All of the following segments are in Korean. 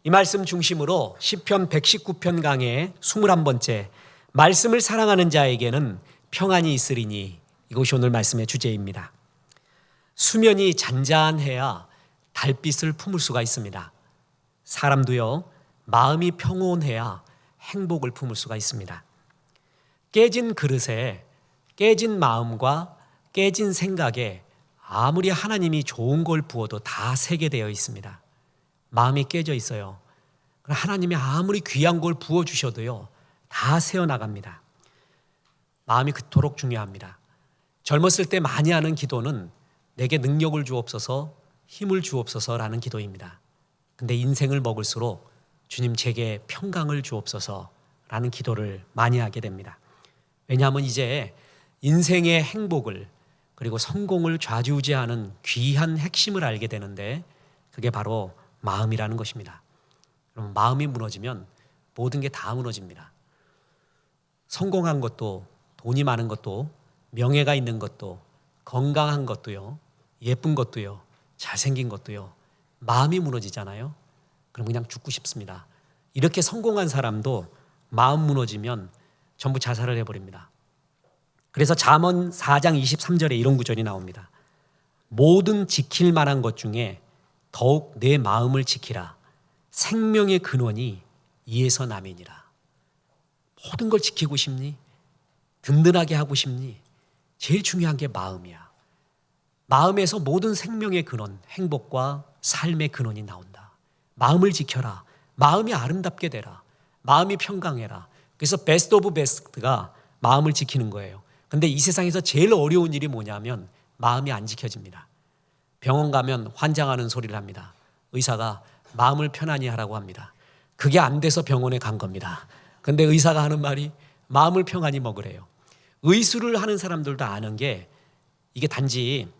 이 말씀 중심으로 시편 119편 강의 21번째 말씀을 사랑하는 자에게는 평안이 있으리니, 이것이 오늘 말씀의 주제입니다. 수면이 잔잔해야 달빛을 품을 수가 있습니다. 사람도요, 마음이 평온해야 행복을 품을 수가 있습니다. 깨진 그릇에 깨진 마음과 깨진 생각에 아무리 하나님이 좋은 걸 부어도 다 새게 되어 있습니다. 마음이 깨져 있어요. 하나님이 아무리 귀한 걸 부어주셔도요, 다 새어나갑니다. 마음이 그토록 중요합니다. 젊었을 때 많이 하는 기도는 내게 능력을 주옵소서, 힘을 주옵소서라는 기도입니다. 근데 인생을 먹을수록 주님 제게 평강을 주옵소서라는 기도를 많이 하게 됩니다. 왜냐하면 이제 인생의 행복을 그리고 성공을 좌지우지하는 귀한 핵심을 알게 되는데, 그게 바로 마음이라는 것입니다. 그럼 마음이 무너지면 모든 게 다 무너집니다. 성공한 것도, 돈이 많은 것도, 명예가 있는 것도, 건강한 것도요, 예쁜 것도요, 잘생긴 것도요, 마음이 무너지잖아요. 그럼 그냥 죽고 싶습니다. 이렇게 성공한 사람도 마음 무너지면 전부 자살을 해버립니다. 그래서 잠언 4장 23절에 이런 구절이 나옵니다. 모든 지킬 만한 것 중에 더욱 내 마음을 지키라. 생명의 근원이 이에서 남이니라. 모든 걸 지키고 싶니? 든든하게 하고 싶니? 제일 중요한 게 마음이야. 마음에서 모든 생명의 근원, 행복과 삶의 근원이 나온다. 마음을 지켜라. 마음이 아름답게 되라. 마음이 평강해라. 그래서 베스트 오브 베스트가 마음을 지키는 거예요. 근데 이 세상에서 제일 어려운 일이 뭐냐면 마음이 안 지켜집니다. 병원 가면 환장하는 소리를 합니다. 의사가 마음을 편안히 하라고 합니다. 그게 안 돼서 병원에 간 겁니다. 근데 의사가 하는 말이 마음을 평안히 먹으래요. 의술을 하는 사람들도 아는 게, 이게 단지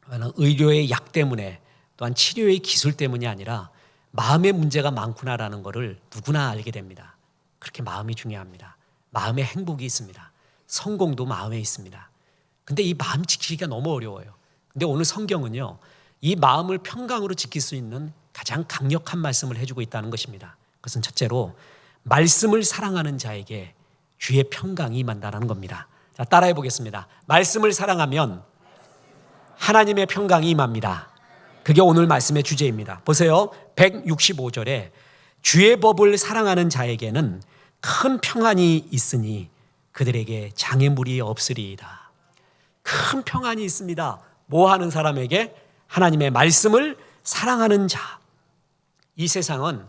의료의 약 때문에, 또한 치료의 기술 때문이 아니라 마음의 문제가 많구나라는 것을 누구나 알게 됩니다. 그렇게 마음이 중요합니다. 마음에 행복이 있습니다. 성공도 마음에 있습니다. 근데 이 마음 지키기가 너무 어려워요. 근데 오늘 성경은요, 이 마음을 평강으로 지킬 수 있는 가장 강력한 말씀을 해주고 있다는 것입니다. 그것은 첫째로 말씀을 사랑하는 자에게 주의 평강이 임한다는 겁니다. 자, 따라해 보겠습니다. 말씀을 사랑하면 하나님의 평강이 임합니다. 그게 오늘 말씀의 주제입니다. 보세요. 165절에 주의 법을 사랑하는 자에게는 큰 평안이 있으니 그들에게 장애물이 없으리이다. 큰 평안이 있습니다. 뭐 하는 사람에게? 하나님의 말씀을 사랑하는 자. 이 세상은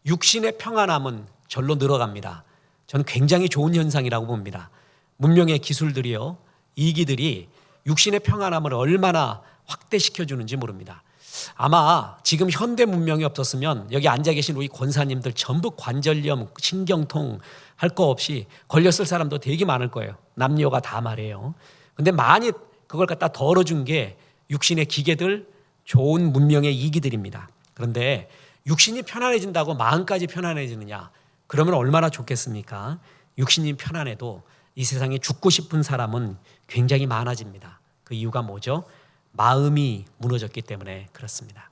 육신의 평안함은 절로 늘어갑니다. 저는 굉장히 좋은 현상이라고 봅니다. 문명의 기술들이요, 이기들이 육신의 평안함을 얼마나 확대시켜주는지 모릅니다. 아마 지금 현대 문명이 없었으면 여기 앉아 계신 우리 권사님들 전부 관절염, 신경통 할 거 없이 걸렸을 사람도 되게 많을 거예요. 남녀가 다 말이에요. 근데 많이 그걸 갖다 덜어준 게 육신의 기계들, 좋은 문명의 이기들입니다. 그런데 육신이 편안해진다고 마음까지 편안해지느냐? 그러면 얼마나 좋겠습니까? 육신이 편안해도 이 세상에 죽고 싶은 사람은 굉장히 많아집니다. 그 이유가 뭐죠? 마음이 무너졌기 때문에 그렇습니다.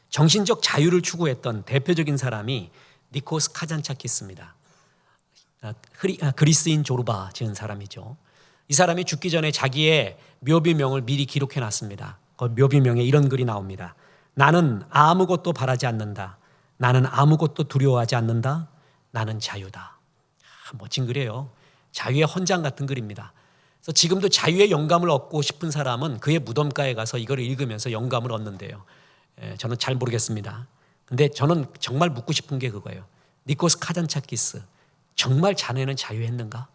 정신적 자유를 추구했던 대표적인 사람이 니코스 카잔차키스입니다. 그리스인 조르바 지은 사람이죠. 이 사람이 죽기 전에 자기의 묘비명을 미리 기록해 놨습니다. 그 묘비명에 이런 글이 나옵니다. 나는 아무것도 바라지 않는다. 나는 아무것도 두려워하지 않는다. 나는 자유다. 멋진 글이에요. 자유의 헌장 같은 글입니다. 그래서 지금도 자유의 영감을 얻고 싶은 사람은 그의 무덤가에 가서 이걸 읽으면서 영감을 얻는데요. 저는 잘 모르겠습니다. 근데 저는 정말 묻고 싶은 게 그거예요. 니코스 카잔차키스, 정말 자네는 자유했는가?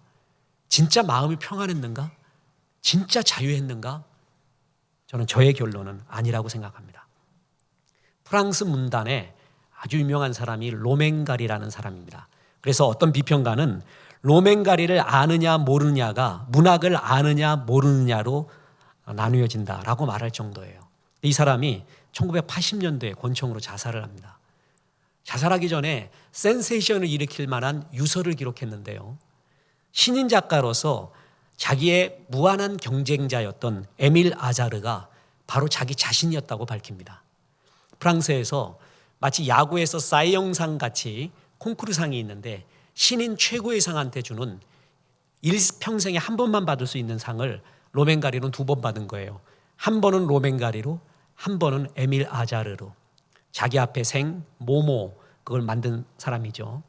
진짜 마음이 평안했는가? 진짜 자유했는가? 저는 저의 결론은 아니라고 생각합니다. 프랑스 문단에 아주 유명한 사람이 로맹가리라는 사람입니다. 그래서 어떤 비평가는 로맹가리를 아느냐 모르느냐가 문학을 아느냐 모르느냐로 나누어진다라고 말할 정도예요. 이 사람이 1980년도에 권총으로 자살을 합니다. 자살하기 전에 센세이션을 일으킬 만한 유서를 기록했는데요. 신인 작가로서 자기의 무한한 경쟁자였던 에밀 아자르가 바로 자기 자신이었다고 밝힙니다. 프랑스에서 마치 야구에서 사이 영상 같이 콩쿠르상이 있는데 신인 최고의 상한테 주는 일평생에 한 번만 받을 수 있는 상을 로맨가리로는 2번 받은 거예요. 한 번은 로맨가리로, 한 번은 에밀 아자르로. 자기 앞에 생, 모모 그걸 만든 사람이죠.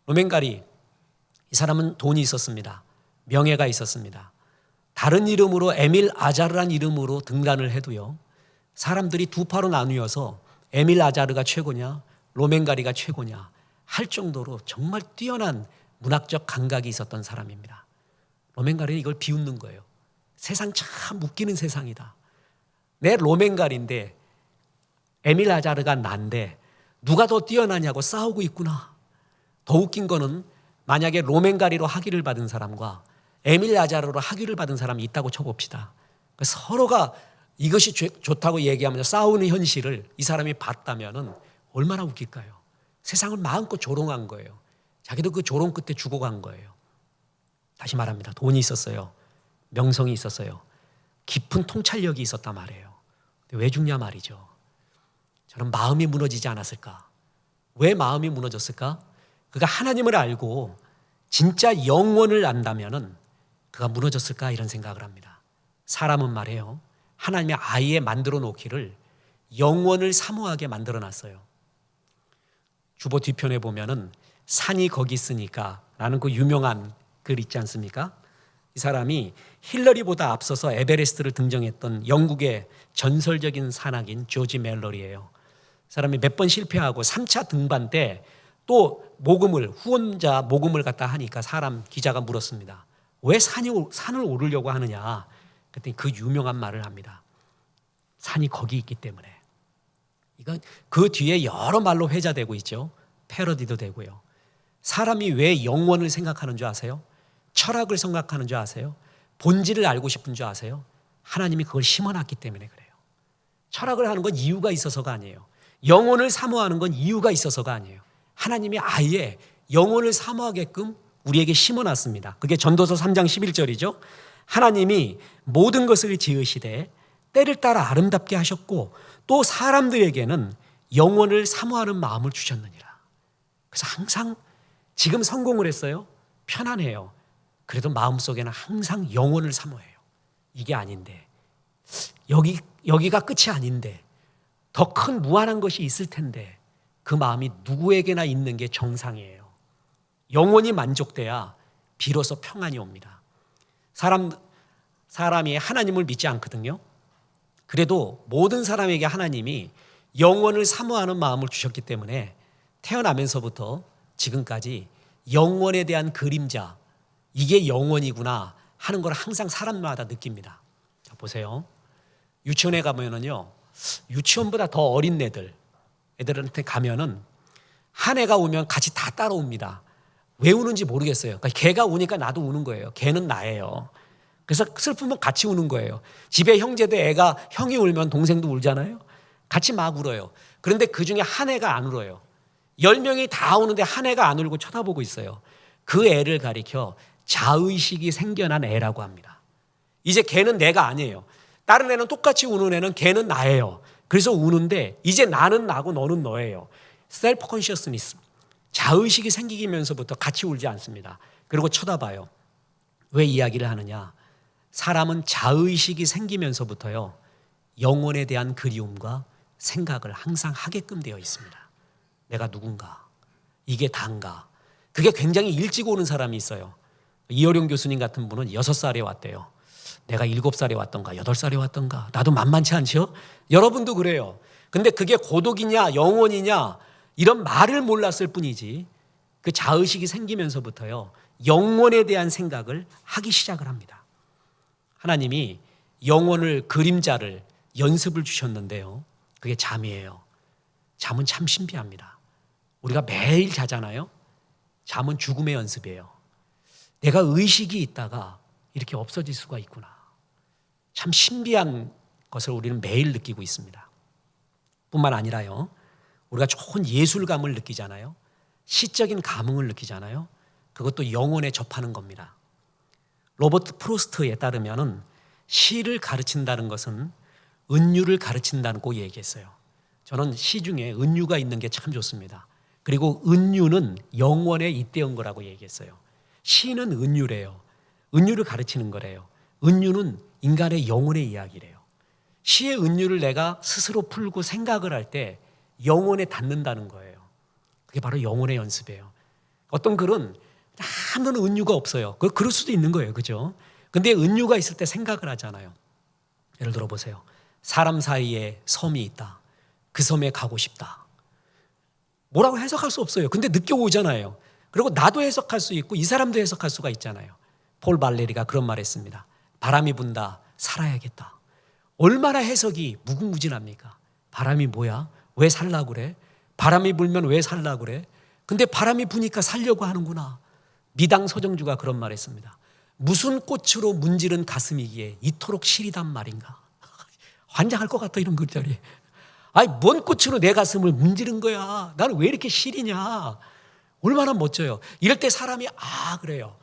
로맨가리, 이 사람은 돈이 있었습니다. 명예가 있었습니다. 다른 이름으로 에밀 아자르란 이름으로 등단을 해도요, 사람들이 두 파로 나뉘어서 에밀 아자르가 최고냐 로맨가리가 최고냐 할 정도로 정말 뛰어난 문학적 감각이 있었던 사람입니다. 로맨가리는 이걸 비웃는 거예요. 세상 참 웃기는 세상이다. 내 로맨가리인데 에밀 아자르가 난데 누가 더 뛰어나냐고 싸우고 있구나. 더 웃긴 거는 만약에 로맨가리로 학위를 받은 사람과 에밀 아자르로 학위를 받은 사람이 있다고 쳐봅시다. 서로가 이것이 좋다고 얘기하면서 싸우는 현실을 이 사람이 봤다면 얼마나 웃길까요? 세상을 마음껏 조롱한 거예요. 자기도 그 조롱 끝에 죽어간 거예요. 다시 말합니다. 돈이 있었어요. 명성이 있었어요. 깊은 통찰력이 있었단 말이에요. 근데 왜 죽냐 말이죠. 저는 마음이 무너지지 않았을까? 왜 마음이 무너졌을까? 그가 하나님을 알고 진짜 영원을 안다면은 그가 무너졌을까 이런 생각을 합니다. 사람은 말이에요. 하나님의 아예 만들어 놓기를 영원을 사모하게 만들어 놨어요. 주보 뒤편에 보면은 산이 거기 있으니까 라는 그 유명한 글 있지 않습니까? 이 사람이 힐러리보다 앞서서 에베레스트를 등정했던 영국의 전설적인 산악인 조지 멜러리예요. 사람이 몇 번 실패하고 3차 등반 때 또 후원자 모금을 갖다 하니까 기자가 물었습니다. 왜 산을 오르려고 하느냐? 그랬더니 그 유명한 말을 합니다. 산이 거기 있기 때문에. 이건 그 뒤에 여러 말로 회자되고 있죠. 패러디도 되고요. 사람이 왜 영원을 생각하는 줄 아세요? 철학을 생각하는 줄 아세요? 본질을 알고 싶은 줄 아세요? 하나님이 그걸 심어놨기 때문에 그래요. 철학을 하는 건 이유가 있어서가 아니에요. 영혼을 사모하는 건 이유가 있어서가 아니에요. 하나님이 아예 영혼을 사모하게끔 우리에게 심어놨습니다. 그게 전도서 3장 11절이죠. 하나님이 모든 것을 지으시되 때를 따라 아름답게 하셨고 또 사람들에게는 영혼을 사모하는 마음을 주셨느니라. 그래서 항상 지금 성공을 했어요. 편안해요. 그래도 마음속에는 항상 영혼을 사모해요. 이게 아닌데 여기가 끝이 아닌데 더 큰 무한한 것이 있을 텐데 그 마음이 누구에게나 있는 게 정상이에요. 영혼이 만족돼야 비로소 평안이 옵니다. 사람이 하나님을 믿지 않거든요. 그래도 모든 사람에게 하나님이 영혼을 사모하는 마음을 주셨기 때문에 태어나면서부터 지금까지 영혼에 대한 그림자, 이게 영혼이구나 하는 걸 항상 사람마다 느낍니다. 자, 보세요. 유치원에 가면은요, 유치원보다 더 어린 애들한테 가면은 한 애가 오면 같이 다 따라옵니다. 왜 우는지 모르겠어요. 그러니까 걔가 우니까 나도 우는 거예요. 걔는 나예요. 그래서 슬프면 같이 우는 거예요. 집에 형제도 형이 울면 동생도 울잖아요. 같이 막 울어요. 그런데 그 중에 한 애가 안 울어요. 10명이 다 우는데 한 애가 안 울고 쳐다보고 있어요. 그 애를 가리켜 자의식이 생겨난 애라고 합니다. 이제 걔는 내가 아니에요. 다른 애는 똑같이 우는 애는 걔는 나예요. 그래서 우는데 이제 나는 나고 너는 너예요. 셀프 컨시어스니스. 자의식이 생기면서부터 같이 울지 않습니다. 그리고 쳐다봐요. 왜 이야기를 하느냐? 사람은 자의식이 생기면서부터요, 영혼에 대한 그리움과 생각을 항상 하게끔 되어 있습니다. 내가 누군가? 이게 다인가? 그게 굉장히 일찍 오는 사람이 있어요. 이어룡 교수님 같은 분은 6살에 왔대요. 내가 7살에 왔던가 8살에 왔던가 나도 만만치 않죠? 여러분도 그래요. 근데 그게 고독이냐 영혼이냐 이런 말을 몰랐을 뿐이지 그 자의식이 생기면서부터요, 영혼에 대한 생각을 하기 시작을 합니다. 하나님이 영혼을 그림자를 연습을 주셨는데요, 그게 잠이에요. 잠은 참 신비합니다. 우리가 매일 자잖아요. 잠은 죽음의 연습이에요. 내가 의식이 있다가 이렇게 없어질 수가 있구나. 참 신비한 것을 우리는 매일 느끼고 있습니다. 뿐만 아니라요, 우리가 좋은 예술감을 느끼잖아요. 시적인 감흥을 느끼잖아요. 그것도 영혼에 접하는 겁니다. 로버트 프로스트에 따르면은 시를 가르친다는 것은 은유를 가르친다고 얘기했어요. 저는 시 중에 은유가 있는 게 참 좋습니다. 그리고 은유는 영원에 잇대은 거라고 얘기했어요. 시는 은유래요. 은유를 가르치는 거래요. 은유는 인간의 영혼의 이야기래요. 시의 은유를 내가 스스로 풀고 생각을 할 때 영혼에 닿는다는 거예요. 그게 바로 영혼의 연습이에요. 어떤 글은 아무런 은유가 없어요. 그럴 수도 있는 거예요. 그죠? 근데 은유가 있을 때 생각을 하잖아요. 예를 들어 보세요. 사람 사이에 섬이 있다. 그 섬에 가고 싶다. 뭐라고 해석할 수 없어요. 근데 느껴오잖아요. 그리고 나도 해석할 수 있고 이 사람도 해석할 수가 있잖아요. 폴 발레리가 그런 말 했습니다. 바람이 분다. 살아야겠다. 얼마나 해석이 무궁무진합니까? 바람이 뭐야? 왜 살라고 그래? 바람이 불면 왜 살라고 그래? 근데 바람이 부니까 살려고 하는구나. 미당 서정주가 그런 말 했습니다. 무슨 꽃으로 문지른 가슴이기에 이토록 시리단 말인가? 환장할 것 같아 이런 글자리. 아니 뭔 꽃으로 내 가슴을 문지른 거야. 나는 왜 이렇게 시리냐. 얼마나 멋져요. 이럴 때 사람이 그래요.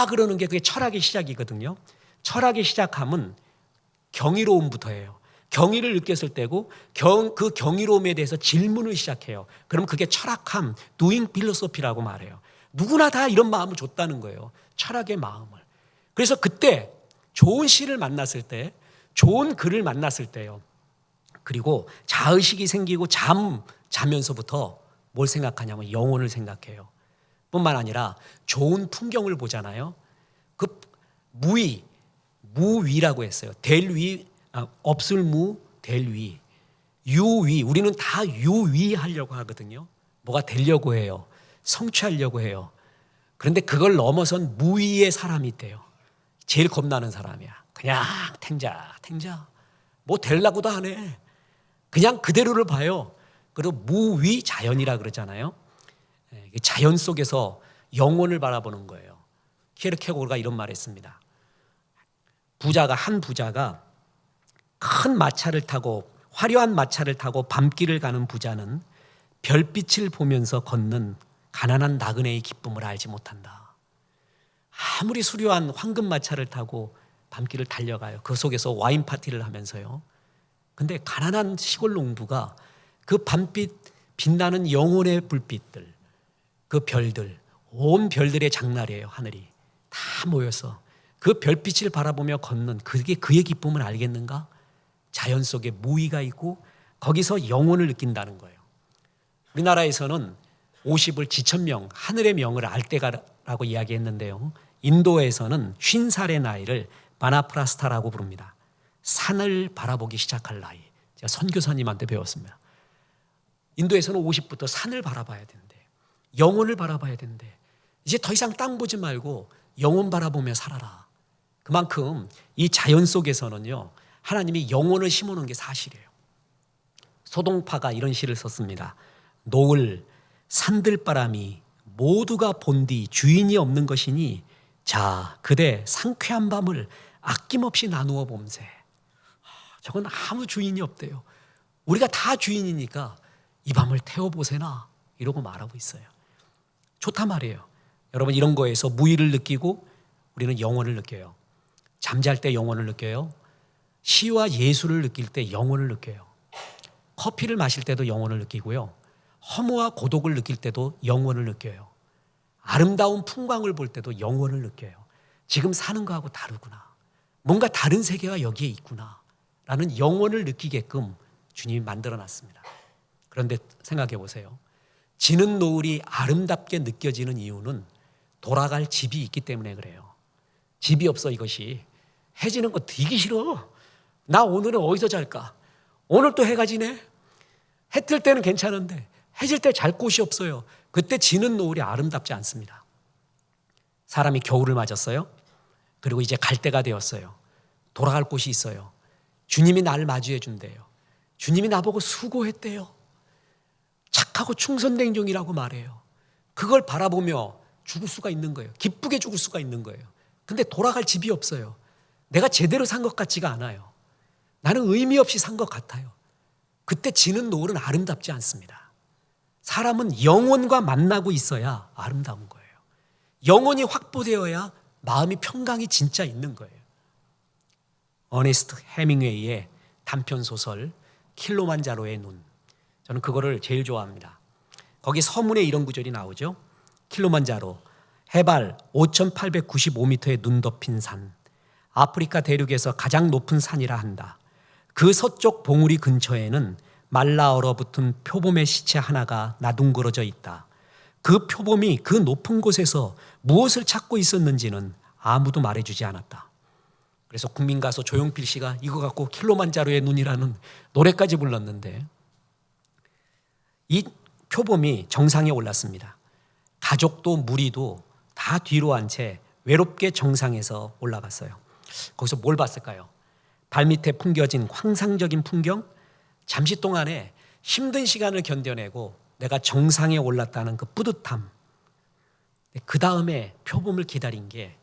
그러는 게 그게 철학의 시작이거든요. 철학의 시작함은 경이로움부터예요. 경의를 느꼈을 때고 그 경이로움에 대해서 질문을 시작해요. 그럼 그게 철학함, doing philosophy라고 말해요. 누구나 다 이런 마음을 줬다는 거예요. 철학의 마음을. 그래서 그때 좋은 시를 만났을 때, 좋은 글을 만났을 때요. 그리고 자의식이 생기고 자면서부터 뭘 생각하냐면 영혼을 생각해요. 뿐만 아니라 좋은 풍경을 보잖아요. 그 무위라고 했어요. 없을 무, 될 위. 유위. 우리는 다 유위하려고 하거든요. 뭐가 되려고 해요. 성취하려고 해요. 그런데 그걸 넘어선 무위의 사람이 있대요. 제일 겁나는 사람이야. 그냥 탱자. 뭐 되려고도 안 해. 그냥 그대로를 봐요. 그리고 무위자연이라 그러잖아요. 자연 속에서 영혼을 바라보는 거예요. 키에르케고르가 이런 말을 했습니다. 한 부자가 큰 마차를 타고 화려한 마차를 타고 밤길을 가는 부자는 별빛을 보면서 걷는 가난한 나그네의 기쁨을 알지 못한다. 아무리 수려한 황금 마차를 타고 밤길을 달려가요. 그 속에서 와인 파티를 하면서요. 근데 가난한 시골 농부가 그 밤빛 빛나는 영혼의 불빛들, 그 별들, 온 별들의 장날이에요. 하늘이 다 모여서 그 별빛을 바라보며 걷는 그게 그의 기쁨을 알겠는가? 자연 속에 무의가 있고 거기서 영혼을 느낀다는 거예요. 우리나라에서는 50을 지천명, 하늘의 명을 알때가라고 이야기했는데요. 인도에서는 50살의 나이를 바나프라스타라고 부릅니다. 산을 바라보기 시작할 나이. 제가 선교사님한테 배웠습니다. 인도에서는 50부터 산을 바라봐야 된대. 영혼을 바라봐야 된대. 이제 더 이상 땅 보지 말고 영혼 바라보며 살아라. 그만큼 이 자연 속에서는요, 하나님이 영혼을 심어놓은 게 사실이에요. 소동파가 이런 시를 썼습니다. 노을, 산들바람이 모두가 본디 주인이 없는 것이니 자, 그대 상쾌한 밤을 아낌없이 나누어 봄새. 저건 아무 주인이 없대요. 우리가 다 주인이니까 이 밤을 태워보세나 이러고 말하고 있어요. 좋단 말이에요. 여러분 이런 거에서 무의를 느끼고 우리는 영혼을 느껴요. 잠잘 때 영혼을 느껴요. 시와 예술을 느낄 때 영혼을 느껴요. 커피를 마실 때도 영혼을 느끼고요. 허무와 고독을 느낄 때도 영혼을 느껴요. 아름다운 풍광을 볼 때도 영혼을 느껴요. 지금 사는 거하고 다르구나. 뭔가 다른 세계가 여기에 있구나. 라는 영혼을 느끼게끔 주님이 만들어놨습니다. 그런데 생각해 보세요. 지는 노을이 아름답게 느껴지는 이유는 돌아갈 집이 있기 때문에 그래요. 집이 없어 이것이. 해 지는 거 되게 싫어. 나 오늘은 어디서 잘까? 오늘 또 해가 지네. 해 뜰 때는 괜찮은데 해질 때 잘 곳이 없어요. 그때 지는 노을이 아름답지 않습니다. 사람이 겨울을 맞았어요. 그리고 이제 갈 때가 되었어요. 돌아갈 곳이 있어요. 주님이 나를 마주해 준대요. 주님이 나보고 수고했대요. 착하고 충성된 종이라고 말해요. 그걸 바라보며 죽을 수가 있는 거예요. 기쁘게 죽을 수가 있는 거예요. 근데 돌아갈 집이 없어요. 내가 제대로 산 것 같지가 않아요. 나는 의미 없이 산 것 같아요. 그때 지는 노을은 아름답지 않습니다. 사람은 영혼과 만나고 있어야 아름다운 거예요. 영혼이 확보되어야 마음이 평강이 진짜 있는 거예요. 어네스트 해밍웨이의 단편소설 킬로만자로의 눈. 저는 그거를 제일 좋아합니다. 거기 서문에 이런 구절이 나오죠. 킬리만자로, 해발 5,895m의 눈 덮인 산, 아프리카 대륙에서 가장 높은 산이라 한다. 그 서쪽 봉우리 근처에는 말라 얼어붙은 표범의 시체 하나가 나둥그러져 있다. 그 표범이 그 높은 곳에서 무엇을 찾고 있었는지는 아무도 말해주지 않았다. 그래서 국민가수 조용필 씨가 이거 갖고 킬리만자로의 눈이라는 노래까지 불렀는데, 이 표범이 정상에 올랐습니다. 가족도 무리도 다 뒤로 한 채 외롭게 정상에서 올라갔어요. 거기서 뭘 봤을까요? 발밑에 풍겨진 환상적인 풍경, 잠시 동안에 힘든 시간을 견뎌내고 내가 정상에 올랐다는 그 뿌듯함. 그 다음에 표범을 기다린 게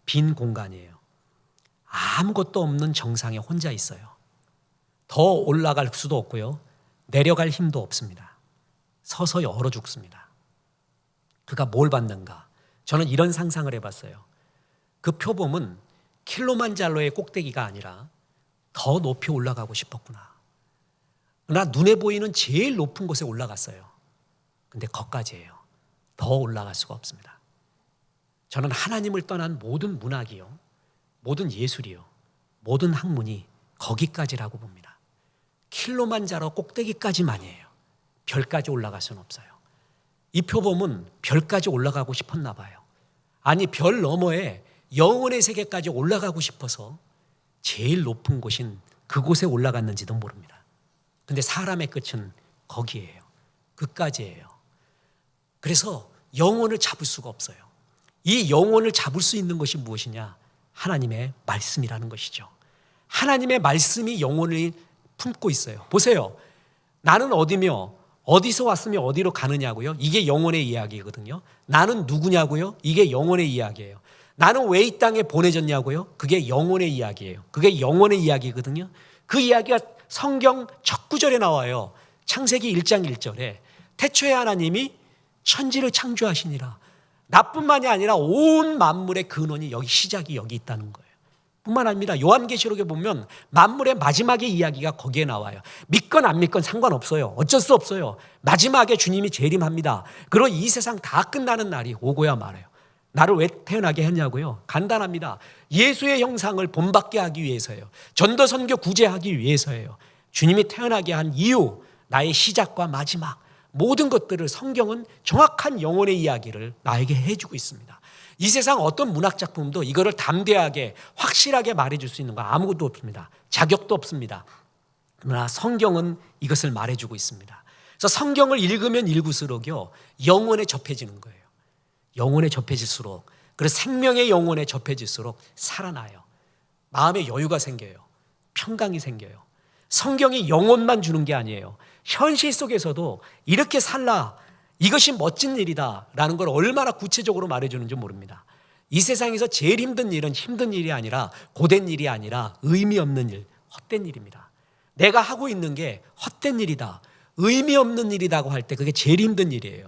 빈 공간이에요. 아무것도 없는 정상에 혼자 있어요. 더 올라갈 수도 없고요. 내려갈 힘도 없습니다. 서서히 얼어 죽습니다. 그가 뭘 받는가? 저는 이런 상상을 해봤어요. 그 표범은 킬리만자로의 꼭대기가 아니라 더 높이 올라가고 싶었구나. 그러나 눈에 보이는 제일 높은 곳에 올라갔어요. 근데 거기까지예요. 더 올라갈 수가 없습니다. 저는 하나님을 떠난 모든 문학이요, 모든 예술이요, 모든 학문이 거기까지라고 봅니다. 킬리만자로 꼭대기까지만이에요. 별까지 올라갈 수는 없어요. 이 표범은 별까지 올라가고 싶었나 봐요. 아니, 별 너머에 영혼의 세계까지 올라가고 싶어서 제일 높은 곳인 그곳에 올라갔는지도 모릅니다. 근데 사람의 끝은 거기에요. 그까지예요. 그래서 영혼을 잡을 수가 없어요. 이 영혼을 잡을 수 있는 것이 무엇이냐? 하나님의 말씀이라는 것이죠. 하나님의 말씀이 영혼을 품고 있어요. 보세요. 나는 어디며 어디서 왔으며 어디로 가느냐고요? 이게 영혼의 이야기거든요. 나는 누구냐고요? 이게 영혼의 이야기예요. 나는 왜 이 땅에 보내졌냐고요? 그게 영혼의 이야기예요. 그게 영혼의 이야기거든요. 그 이야기가 성경 첫 구절에 나와요. 창세기 1장 1절에 태초에 하나님이 천지를 창조하시니라. 나뿐만이 아니라 온 만물의 근원이 여기, 시작이 여기 있다는 거예요. 뿐만 아니라 요한계시록에 보면 만물의 마지막의 이야기가 거기에 나와요. 믿건 안 믿건 상관없어요. 어쩔 수 없어요. 마지막에 주님이 재림합니다. 그리고 이 세상 다 끝나는 날이 오고야 말아요. 나를 왜 태어나게 했냐고요? 간단합니다. 예수의 형상을 본받게 하기 위해서예요. 전도선교 구제하기 위해서예요. 주님이 태어나게 한 이유, 나의 시작과 마지막, 모든 것들을 성경은 정확한 영혼의 이야기를 나에게 해주고 있습니다. 이 세상 어떤 문학작품도 이거를 담대하게 확실하게 말해줄 수 있는 거 아무것도 없습니다. 자격도 없습니다. 그러나 성경은 이것을 말해주고 있습니다. 그래서 성경을 읽으면 읽을수록요, 영혼에 접해지는 거예요. 영혼에 접해질수록, 그래서 생명의 영혼에 접해질수록 살아나요. 마음의 여유가 생겨요. 평강이 생겨요. 성경이 영혼만 주는 게 아니에요. 현실 속에서도 이렇게 살라, 이것이 멋진 일이다 라는 걸 얼마나 구체적으로 말해주는지 모릅니다. 이 세상에서 제일 힘든 일은 힘든 일이 아니라, 고된 일이 아니라 의미 없는 일, 헛된 일입니다. 내가 하고 있는 게 헛된 일이다, 의미 없는 일이라고 할 때 그게 제일 힘든 일이에요.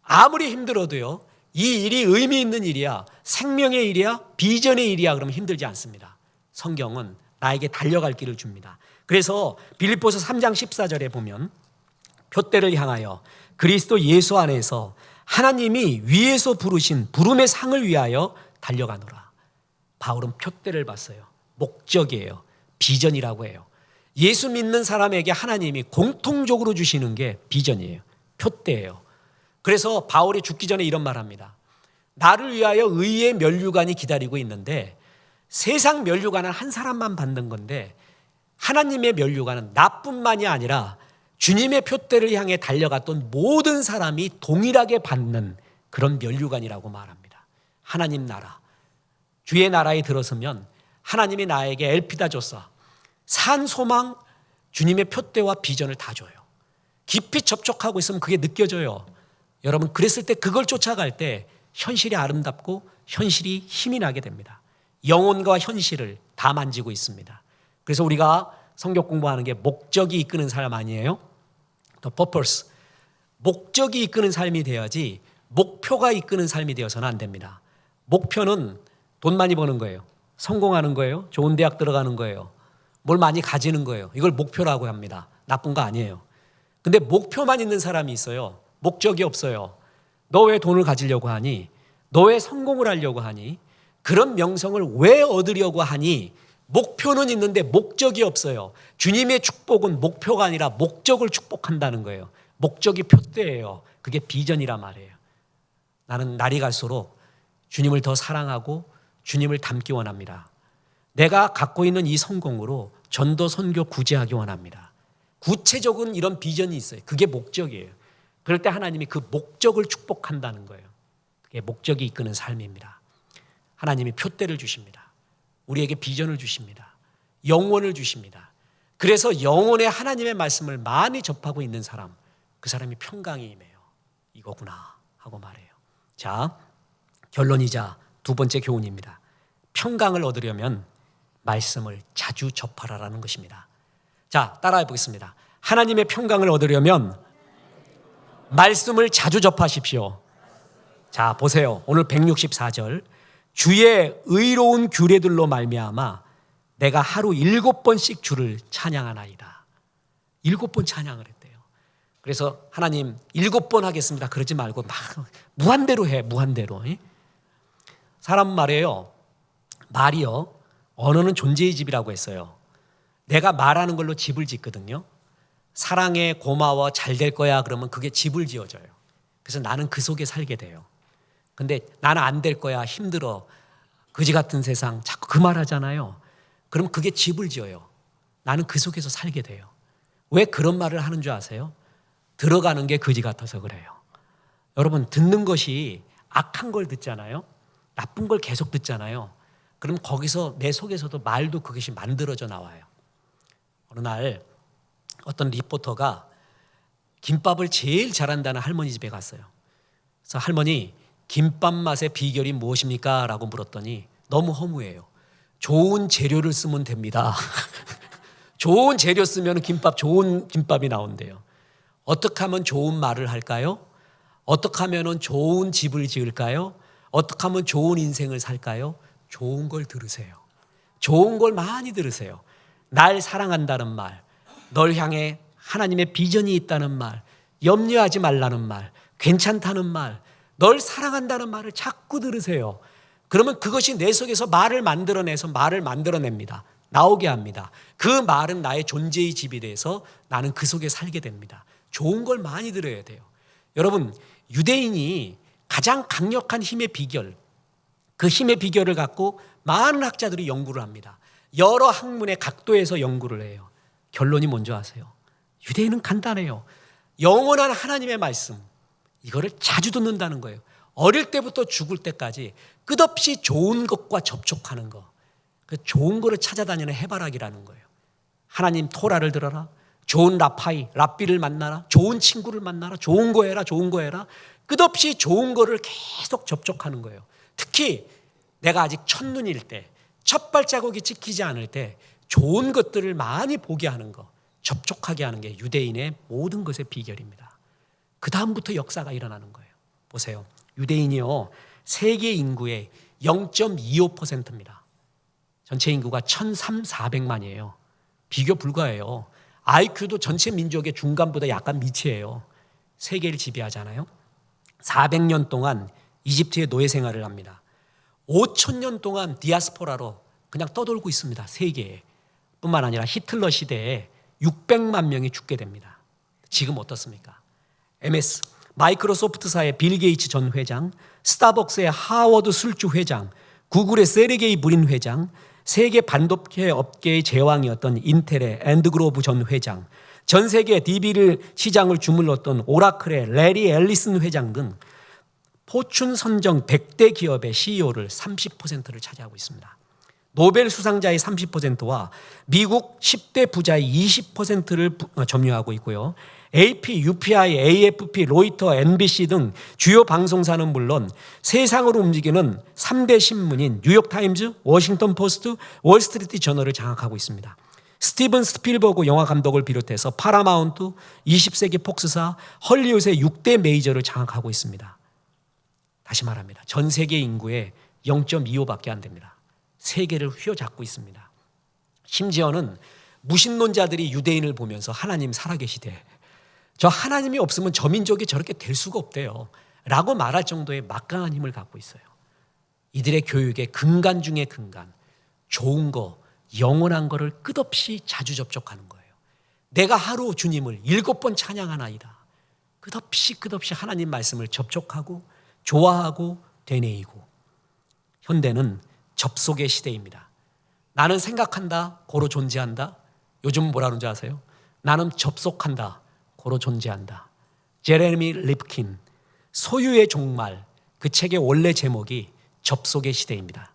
아무리 힘들어도요, 이 일이 의미 있는 일이야, 생명의 일이야, 비전의 일이야 그러면 힘들지 않습니다. 성경은 나에게 달려갈 길을 줍니다. 그래서 빌립보서 3장 14절에 보면 표대를 향하여 그리스도 예수 안에서 하나님이 위에서 부르신 부름의 상을 위하여 달려가노라. 바울은 표대를 봤어요. 목적이에요. 비전이라고 해요. 예수 믿는 사람에게 하나님이 공통적으로 주시는 게 비전이에요. 표대예요. 그래서 바울이 죽기 전에 이런 말 합니다. 나를 위하여 의의 면류관이 기다리고 있는데 세상 면류관은 한 사람만 받는 건데 하나님의 면류관은 나뿐만이 아니라 주님의 표대를 향해 달려갔던 모든 사람이 동일하게 받는 그런 면류관이라고 말합니다. 하나님 나라, 주의 나라에 들어서면 하나님이 나에게 엘피다 줬어. 산 소망, 주님의 표대와 비전을 다 줘요. 깊이 접촉하고 있으면 그게 느껴져요. 여러분, 그랬을 때 그걸 쫓아갈 때 현실이 아름답고 현실이 힘이 나게 됩니다. 영혼과 현실을 다 만지고 있습니다. 그래서 우리가 성경 공부하는 게 목적이 이끄는 삶 아니에요? The purpose. 목적이 이끄는 삶이 되어야지 목표가 이끄는 삶이 되어서는 안 됩니다. 목표는 돈 많이 버는 거예요. 성공하는 거예요. 좋은 대학 들어가는 거예요. 뭘 많이 가지는 거예요. 이걸 목표라고 합니다. 나쁜 거 아니에요. 근데 목표만 있는 사람이 있어요. 목적이 없어요. 너 왜 돈을 가지려고 하니? 너 왜 성공을 하려고 하니? 그런 명성을 왜 얻으려고 하니? 목표는 있는데 목적이 없어요. 주님의 축복은 목표가 아니라 목적을 축복한다는 거예요. 목적이 표대예요. 그게 비전이란 말이에요. 나는 날이 갈수록 주님을 더 사랑하고 주님을 닮기 원합니다. 내가 갖고 있는 이 성공으로 전도, 선교, 구제하기 원합니다. 구체적인 이런 비전이 있어요. 그게 목적이에요. 그럴 때 하나님이 그 목적을 축복한다는 거예요. 그게 목적이 이끄는 삶입니다. 하나님이 표대를 주십니다. 우리에게 비전을 주십니다. 영혼을 주십니다. 그래서 영혼의 하나님의 말씀을 많이 접하고 있는 사람, 그 사람이 평강이 임해요. 이거구나 하고 말해요. 자, 결론이자 두 번째 교훈입니다. 평강을 얻으려면 말씀을 자주 접하라라는 것입니다. 자, 따라해 보겠습니다. 하나님의 평강을 얻으려면 말씀을 자주 접하십시오. 자, 보세요. 오늘 164절. 주의 의로운 규례들로 말미암아 내가 하루 7번씩 주를 찬양하나이다. 7번 찬양을 했대요. 그래서 하나님 7번 하겠습니다. 그러지 말고 막 무한대로 해. 무한대로. 사람 말이에요. 말이요. 언어는 존재의 집이라고 했어요. 내가 말하는 걸로 집을 짓거든요. 사랑해, 고마워, 잘 될 거야 그러면 그게 집을 지어줘요. 그래서 나는 그 속에 살게 돼요. 근데 나는 안 될 거야, 힘들어, 거지 같은 세상, 자꾸 그 말 하잖아요. 그럼 그게 집을 지어요. 나는 그 속에서 살게 돼요. 왜 그런 말을 하는 줄 아세요? 들어가는 게 거지 같아서 그래요. 여러분, 듣는 것이 악한 걸 듣잖아요. 나쁜 걸 계속 듣잖아요. 그럼 거기서 내 속에서도 말도 그것이 만들어져 나와요. 어느 날 어떤 리포터가 김밥을 제일 잘한다는 할머니 집에 갔어요. 그래서 할머니, 김밥 맛의 비결이 무엇입니까? 라고 물었더니 너무 허무해요. 좋은 재료를 쓰면 됩니다. 좋은 재료 쓰면 좋은 김밥이 나온대요. 어떻게 하면 좋은 말을 할까요? 어떻게 하면 좋은 집을 지을까요? 어떻게 하면 좋은 인생을 살까요? 좋은 걸 들으세요. 좋은 걸 많이 들으세요. 날 사랑한다는 말, 널 향해 하나님의 비전이 있다는 말, 염려하지 말라는 말, 괜찮다는 말, 널 사랑한다는 말을 자꾸 들으세요. 그러면 그것이 내 속에서 말을 만들어내서 말을 만들어냅니다. 나오게 합니다. 그 말은 나의 존재의 집이 돼서 나는 그 속에 살게 됩니다. 좋은 걸 많이 들어야 돼요. 여러분, 유대인이 가장 강력한 힘의 비결, 그 힘의 비결을 갖고 많은 학자들이 연구를 합니다. 여러 학문의 각도에서 연구를 해요. 결론이 뭔지 아세요? 유대인은 간단해요. 영원한 하나님의 말씀, 이거를 자주 듣는다는 거예요. 어릴 때부터 죽을 때까지 끝없이 좋은 것과 접촉하는 거, 그 좋은 거를 찾아다니는 해바라기라는 거예요. 하나님 토라를 들어라, 좋은 랍비를 만나라, 좋은 친구를 만나라, 좋은 거 해라, 좋은 거 해라. 끝없이 좋은 거를 계속 접촉하는 거예요. 특히 내가 아직 첫눈일 때, 첫 발자국이 찍히지 않을 때 좋은 것들을 많이 보게 하는 거, 접촉하게 하는 게 유대인의 모든 것의 비결입니다. 그 다음부터 역사가 일어나는 거예요. 보세요. 유대인이요, 세계 인구의 0.25%입니다. 전체 인구가 1,400만이에요. 비교 불가해요. IQ도 전체 민족의 중간보다 약간 밑이에요. 세계를 지배하잖아요. 400년 동안 이집트의 노예 생활을 합니다. 5,000년 동안 디아스포라로 그냥 떠돌고 있습니다. 세계에. 뿐만 아니라 히틀러 시대에 600만 명이 죽게 됩니다. 지금 어떻습니까? MS, 마이크로소프트사의 빌 게이츠 전 회장, 스타벅스의 하워드 술주 회장, 구글의 세르게이 브린 회장, 세계 반도체 업계의 제왕이었던 인텔의 앤드 그로브 전 회장, 전 세계 DB를 시장을 주물렀던 오라클의 레리 앨리슨 회장 등 포춘 선정 100대 기업의 CEO를 30%를 차지하고 있습니다. 노벨 수상자의 30%와 미국 10대 부자의 20%를 점유하고 있고요. AP, UPI, AFP, 로이터, NBC 등 주요 방송사는 물론 세상으로 움직이는 3대 신문인 뉴욕타임즈, 워싱턴 포스트, 월스트리트 저널을 장악하고 있습니다. 스티븐 스필버그 영화 감독을 비롯해서 파라마운트, 20세기 폭스사, 헐리우드의 6대 메이저를 장악하고 있습니다. 다시 말합니다. 전 세계 인구의 0.25밖에 안 됩니다. 세계를 휘어잡고 있습니다. 심지어는 무신론자들이 유대인을 보면서 하나님 살아계시대, 저 하나님이 없으면 저 민족이 저렇게 될 수가 없대요 라고 말할 정도의 막강한 힘을 갖고 있어요. 이들의 교육의 근간 중에 근간, 좋은 거, 영원한 거를 끝없이 자주 접촉하는 거예요. 내가 하루 주님을 7번 찬양하나이다. 끝없이 하나님 말씀을 접촉하고 좋아하고 되뇌이고. 현대는 접속의 시대입니다. 나는 생각한다, 고로 존재한다. 요즘 뭐라 그러는지 아세요? 나는 접속한다, 고로 존재한다. 제레미 립킨, 소유의 종말, 그 책의 원래 제목이 접속의 시대입니다.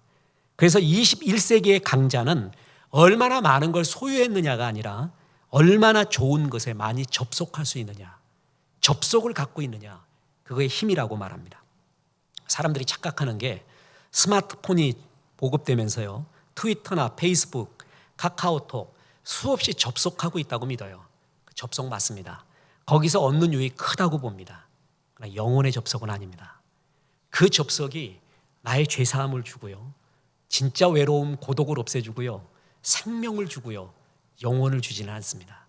그래서 21세기의 강자는 얼마나 많은 걸 소유했느냐가 아니라 얼마나 좋은 것에 많이 접속할 수 있느냐, 접속을 갖고 있느냐, 그거의 힘이라고 말합니다. 사람들이 착각하는 게 스마트폰이 보급되면서요, 트위터나 페이스북, 카카오톡 수없이 접속하고 있다고 믿어요. 접속 맞습니다. 거기서 얻는 유익이 크다고 봅니다. 그러나 영혼의 접속은 아닙니다. 그 접속이 나의 죄사함을 주고요, 진짜 외로움, 고독을 없애주고요, 생명을 주고요, 영혼을 주지는 않습니다.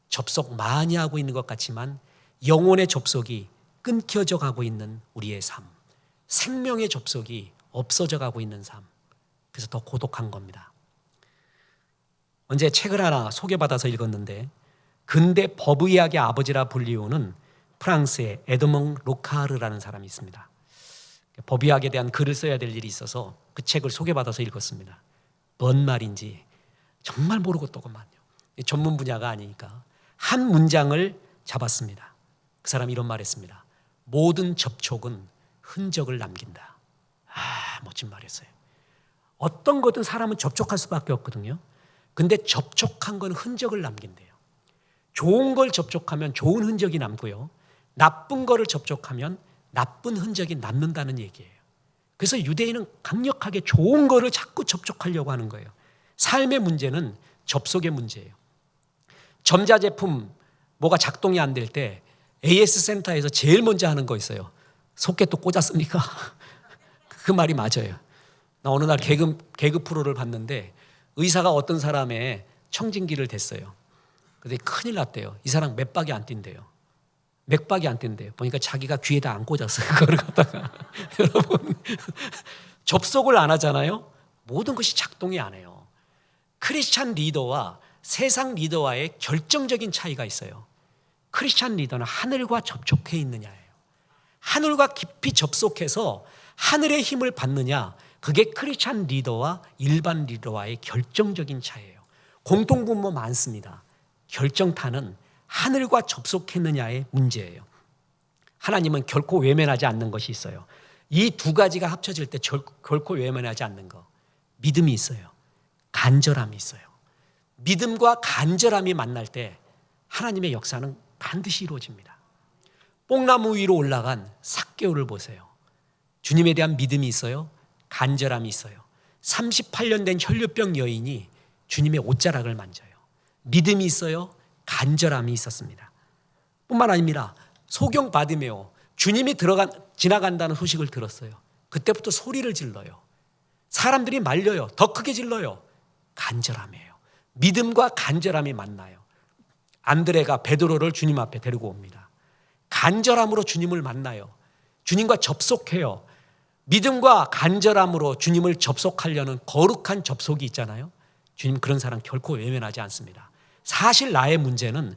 접속 많이 하고 있는 것 같지만 영혼의 접속이 끊겨져 가고 있는 우리의 삶, 생명의 접속이 없어져 가고 있는 삶, 그래서 더 고독한 겁니다. 언제 책을 하나 소개받아서 읽었는데, 근대 법의학의 아버지라 불리우는 프랑스의 에드몽 로카르라는 사람이 있습니다. 법의학에 대한 글을 써야 될 일이 있어서 그 책을 소개받아서 읽었습니다. 뭔 말인지 정말 모르고 또구만요. 전문 분야가 아니니까 한 문장을 잡았습니다. 그 사람이 이런 말했습니다. 모든 접촉은 흔적을 남긴다. 멋진 말이었어요. 어떤 것든 사람은 접촉할 수밖에 없거든요. 근데 접촉한 건 흔적을 남긴대요. 좋은 걸 접촉하면 좋은 흔적이 남고요, 나쁜 거를 접촉하면 나쁜 흔적이 남는다는 얘기예요. 그래서 유대인은 강력하게 좋은 거를 자꾸 접촉하려고 하는 거예요. 삶의 문제는 접속의 문제예요. 전자제품 뭐가 작동이 안 될 때 AS 센터에서 제일 먼저 하는 거 있어요. 소켓도 꽂았습니까? 그 말이 맞아요. 나 어느 날 개그 프로를 봤는데 의사가 어떤 사람의 청진기를 댔어요. 근데 큰일 났대요. 이 사람 몇 박이 안 뛴대요. 맥박이 안 뛴대요. 보니까 자기가 귀에다 안 꽂았어요. 그걸 갖다가. 여러분, 접속을 안 하잖아요. 모든 것이 작동이 안 해요. 크리스찬 리더와 세상 리더와의 결정적인 차이가 있어요. 크리스찬 리더는 하늘과 접촉해 있느냐예요. 하늘과 깊이 접속해서 하늘의 힘을 받느냐, 그게 크리스찬 리더와 일반 리더와의 결정적인 차이예요. 공통분모 많습니다. 결정타는 하늘과 접속했느냐의 문제예요. 하나님은 결코 외면하지 않는 것이 있어요. 이 두 가지가 합쳐질 때 결코 외면하지 않는 거, 믿음이 있어요. 간절함이 있어요. 믿음과 간절함이 만날 때 하나님의 역사는 반드시 이루어집니다. 뽕나무 위로 올라간 삭개오를 보세요. 주님에 대한 믿음이 있어요. 간절함이 있어요. 38년 된 혈류병 여인이 주님의 옷자락을 만져요. 믿음이 있어요. 간절함이 있었습니다. 뿐만 아니라 소경 바디메오, 주님이 지나간다는 소식을 들었어요. 그때부터 소리를 질러요. 사람들이 말려요. 더 크게 질러요. 간절함이에요. 믿음과 간절함이 만나요. 안드레가 베드로를 주님 앞에 데리고 옵니다. 간절함으로 주님을 만나요. 주님과 접속해요. 믿음과 간절함으로 주님을 접속하려는 거룩한 접속이 있잖아요. 주님 그런 사람 결코 외면하지 않습니다. 사실 나의 문제는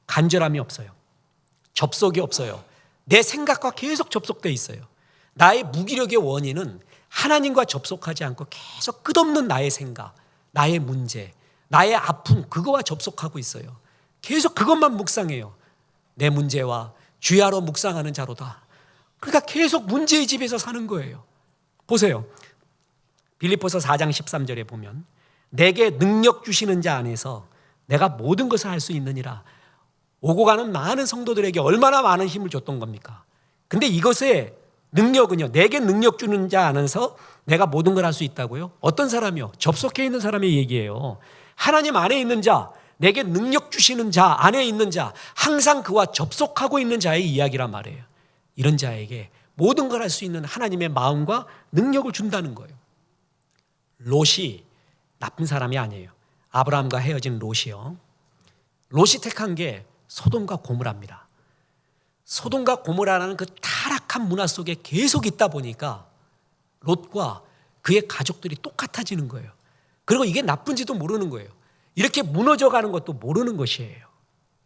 간절함이 없어요. 접속이 없어요. 내 생각과 계속 접속되어 있어요. 나의 무기력의 원인은 하나님과 접속하지 않고 계속 끝없는 나의 생각, 나의 문제, 나의 아픔, 그거와 접속하고 있어요. 계속 그것만 묵상해요. 내 문제와 주야로 묵상하는 자로다. 그러니까 계속 문제의 집에서 사는 거예요. 보세요. 빌립보서 4장 13절에 보면 내게 능력 주시는 자 안에서 내가 모든 것을 할 수 있느니라. 오고 가는 많은 성도들에게 얼마나 많은 힘을 줬던 겁니까? 근데 이것의 능력은요, 내게 능력 주는 자 안에서 내가 모든 걸 할 수 있다고요? 어떤 사람이요? 접속해 있는 사람의 얘기예요. 하나님 안에 있는 자, 내게 능력 주시는 자, 안에 있는 자, 항상 그와 접속하고 있는 자의 이야기란 말이에요. 이런 자에게 모든 걸 할 수 있는 하나님의 마음과 능력을 준다는 거예요. 롯이 나쁜 사람이 아니에요. 아브라함과 헤어진 롯이요. 롯이 택한 게 소돔과 고모라입니다. 소돔과 고모라라는 그 타락한 문화 속에 계속 있다 보니까 롯과 그의 가족들이 똑같아지는 거예요. 그리고 이게 나쁜지도 모르는 거예요. 이렇게 무너져가는 것도 모르는 것이에요.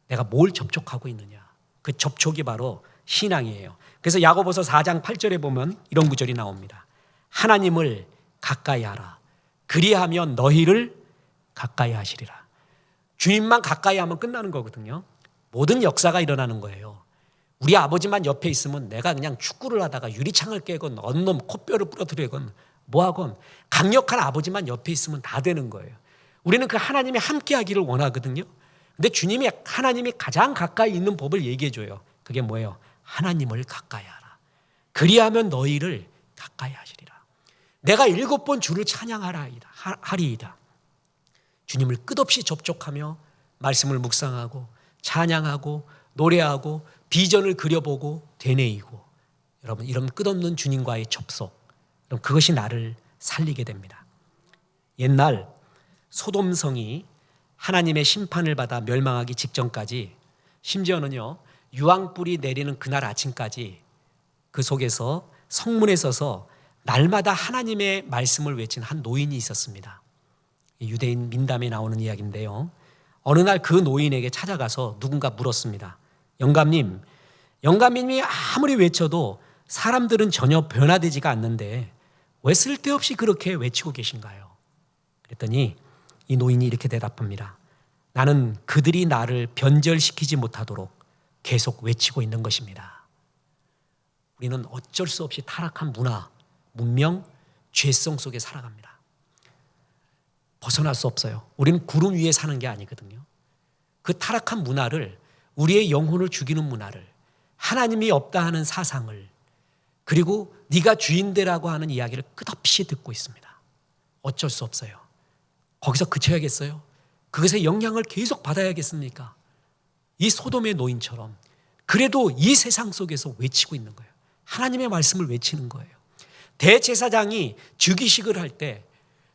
내가 뭘 접촉하고 있느냐. 그 접촉이 바로 신앙이에요. 그래서 야고보서 4장 8절에 보면 이런 구절이 나옵니다. 하나님을 가까이 하라. 그리하면 너희를 가까이 하시리라. 주님만 가까이 하면 끝나는 거거든요. 모든 역사가 일어나는 거예요. 우리 아버지만 옆에 있으면 내가 그냥 축구를 하다가 유리창을 깨건 어느 놈 코뼈를 부러뜨리건 뭐하건 강력한 아버지만 옆에 있으면 다 되는 거예요. 우리는 그 하나님이 함께 하기를 원하거든요. 근데 주님이 하나님이 가장 가까이 있는 법을 얘기해 줘요. 그게 뭐예요? 하나님을 가까이 하라. 그리하면 너희를 가까이 하시리라. 내가 7번 주를 찬양하리이다. 주님을 끝없이 접촉하며 말씀을 묵상하고 찬양하고 노래하고 비전을 그려보고 되뇌이고, 여러분 이런 끝없는 주님과의 접속, 그럼 그것이 나를 살리게 됩니다. 옛날 소돔성이 하나님의 심판을 받아 멸망하기 직전까지, 심지어는요 유황불이 내리는 그날 아침까지 그 속에서 성문에 서서 날마다 하나님의 말씀을 외친 한 노인이 있었습니다. 유대인 민담에 나오는 이야기인데요. 어느 날 그 노인에게 찾아가서 누군가 물었습니다. 영감님이 아무리 외쳐도 사람들은 전혀 변화되지가 않는데 왜 쓸데없이 그렇게 외치고 계신가요? 그랬더니 이 노인이 이렇게 대답합니다. 나는 그들이 나를 변절시키지 못하도록 계속 외치고 있는 것입니다. 우리는 어쩔 수 없이 타락한 문화, 문명, 죄성 속에 살아갑니다. 벗어날 수 없어요. 우리는 구름 위에 사는 게 아니거든요. 그 타락한 문화를, 우리의 영혼을 죽이는 문화를, 하나님이 없다 하는 사상을, 그리고 네가 주인되라고 하는 이야기를 끝없이 듣고 있습니다. 어쩔 수 없어요. 거기서 그쳐야겠어요? 그것의 영향을 계속 받아야겠습니까? 이 소돔의 노인처럼 그래도 이 세상 속에서 외치고 있는 거예요. 하나님의 말씀을 외치는 거예요. 대제사장이 즉위식을 할 때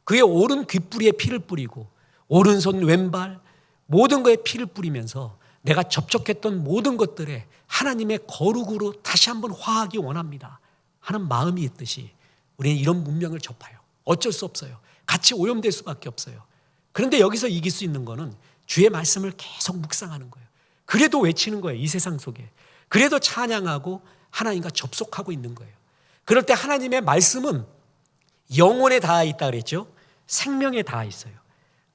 그의 오른 귓부리에 피를 뿌리고 오른손 왼발 모든 거에 피를 뿌리면서 내가 접촉했던 모든 것들에 하나님의 거룩으로 다시 한번 화하기 원합니다 하는 마음이 있듯이 우리는 이런 문명을 접해요. 어쩔 수 없어요. 같이 오염될 수밖에 없어요. 그런데 여기서 이길 수 있는 거는 주의 말씀을 계속 묵상하는 거예요. 그래도 외치는 거예요. 이 세상 속에. 그래도 찬양하고 하나님과 접속하고 있는 거예요. 그럴 때 하나님의 말씀은 영혼에 닿아 있다 그랬죠. 생명에 닿아 있어요.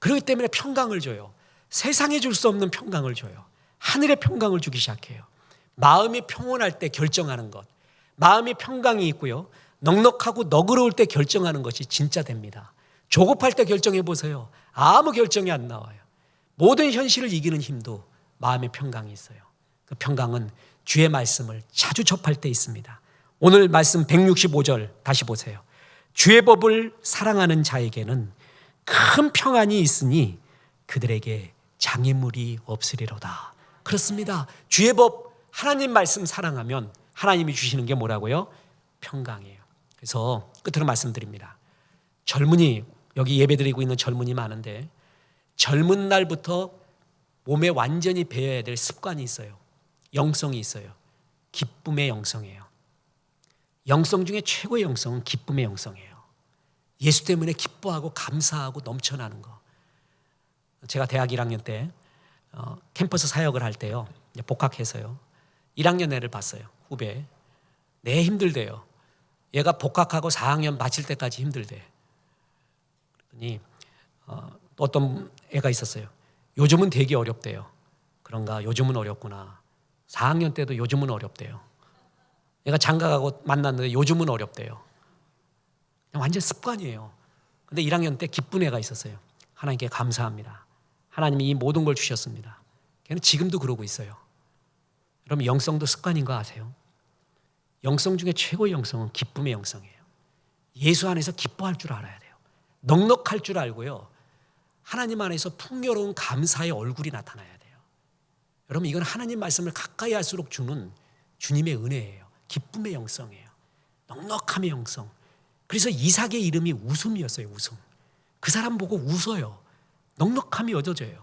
그렇기 때문에 평강을 줘요. 세상에 줄 수 없는 평강을 줘요. 하늘의 평강을 주기 시작해요. 마음이 평온할 때 결정하는 것, 마음이 평강이 있고요, 넉넉하고 너그러울 때 결정하는 것이 진짜 됩니다. 조급할 때 결정해 보세요. 아무 결정이 안 나와요. 모든 현실을 이기는 힘도 마음의 평강이 있어요. 그 평강은 주의 말씀을 자주 접할 때 있습니다. 오늘 말씀 165절 다시 보세요. 주의 법을 사랑하는 자에게는 큰 평안이 있으니 그들에게 장애물이 없으리로다. 그렇습니다. 주의 법, 하나님 말씀 사랑하면 하나님이 주시는 게 뭐라고요? 평강이에요. 그래서 끝으로 말씀드립니다. 젊은이, 여기 예배드리고 있는 젊은이 많은데 젊은 날부터 몸에 완전히 배어야 될 습관이 있어요. 영성이 있어요. 기쁨의 영성이에요. 영성 중에 최고의 영성은 기쁨의 영성이에요. 예수 때문에 기뻐하고 감사하고 넘쳐나는 거. 제가 대학 1학년 때 캠퍼스 사역을 할 때요, 복학해서요, 1학년 애를 봤어요. 후배. 내 힘들대요. 얘가 복학하고 4학년 마칠 때까지 힘들대. 그랬더니 또 어떤 애가 있었어요. 요즘은 되게 어렵대요. 그런가? 요즘은 어렵구나. 4학년 때도 요즘은 어렵대요. 얘가 장가가고 만났는데 요즘은 어렵대요. 완전 습관이에요. 근데 1학년 때 기쁜 애가 있었어요. 하나님께 감사합니다. 하나님이 이 모든 걸 주셨습니다. 걔는 지금도 그러고 있어요. 여러분, 영성도 습관인 거 아세요? 영성 중에 최고의 영성은 기쁨의 영성이에요. 예수 안에서 기뻐할 줄 알아야 돼요. 넉넉할 줄 알고요, 하나님 안에서 풍요로운 감사의 얼굴이 나타나야 돼요. 여러분, 이건 하나님 말씀을 가까이 할수록 주는 주님의 은혜예요. 기쁨의 영성이에요. 넉넉함의 영성. 그래서 이삭의 이름이 웃음이었어요. 웃음. 그 사람 보고 웃어요. 넉넉함이 얻어져요.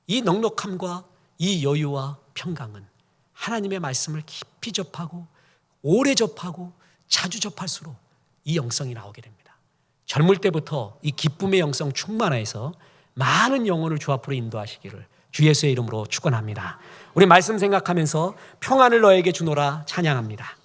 이 넉넉함과 이 여유와 평강은 하나님의 말씀을 깊이 접하고 오래 접하고 자주 접할수록 이 영성이 나오게 됩니다. 젊을 때부터 이 기쁨의 영성 충만해서 많은 영혼을 주 앞으로 인도하시기를 주 예수의 이름으로 축원합니다. 우리 말씀 생각하면서 평안을 너에게 주노라 찬양합니다.